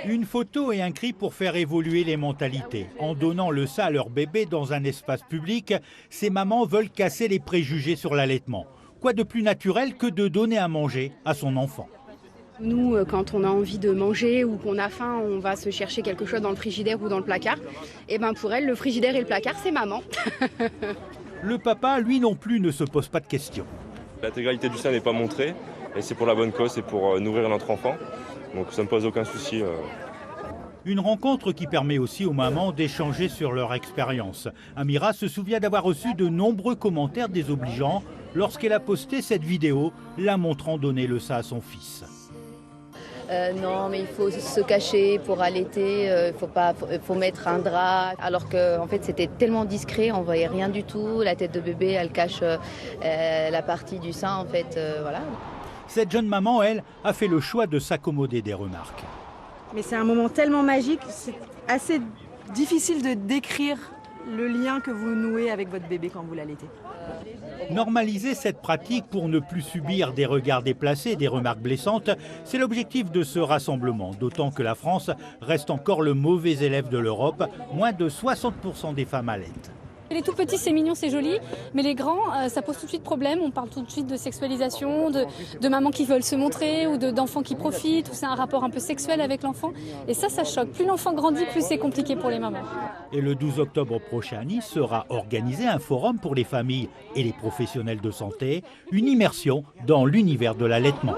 Une photo et un cri pour faire évoluer les mentalités. En donnant le sein à leur bébé dans un espace public, ces mamans veulent casser les préjugés sur l'allaitement. Quoi de plus naturel que de donner à manger à son enfant? Nous, quand on a envie de manger ou qu'on a faim, on va se chercher quelque chose dans le frigidaire ou dans le placard. Et ben pour elle, le frigidaire et le placard, c'est maman. Le papa, lui non plus, ne se pose pas de questions. L'intégralité du sein n'est pas montrée et c'est pour la bonne cause, c'est pour nourrir notre enfant. Donc ça ne me pose aucun souci. Une rencontre qui permet aussi aux mamans d'échanger sur leur expérience. Amira se souvient d'avoir reçu de nombreux commentaires désobligeants lorsqu'elle a posté cette vidéo, la montrant donner le sein à son fils. Non, mais il faut se cacher pour allaiter, faut mettre un drap. Alors que en fait, c'était tellement discret, on voyait rien du tout. La tête de bébé, elle cache la partie du sein, en fait, voilà. Cette jeune maman, elle, a fait le choix de s'accommoder des remarques. Mais c'est un moment tellement magique, c'est assez difficile de décrire le lien que vous nouez avec votre bébé quand vous l'allaitez. Normaliser cette pratique pour ne plus subir des regards déplacés, des remarques blessantes, c'est l'objectif de ce rassemblement, d'autant que la France reste encore le mauvais élève de l'Europe, moins de 60% des femmes allaitent. Les tout petits, c'est mignon, c'est joli, mais les grands, ça pose tout de suite problème. On parle tout de suite de sexualisation, de mamans qui veulent se montrer ou d'enfants qui profitent, ou c'est un rapport un peu sexuel avec l'enfant. Et ça choque. Plus l'enfant grandit, plus c'est compliqué pour les mamans. Et le 12 octobre prochain à Nice sera organisé un forum pour les familles et les professionnels de santé, une immersion dans l'univers de l'allaitement.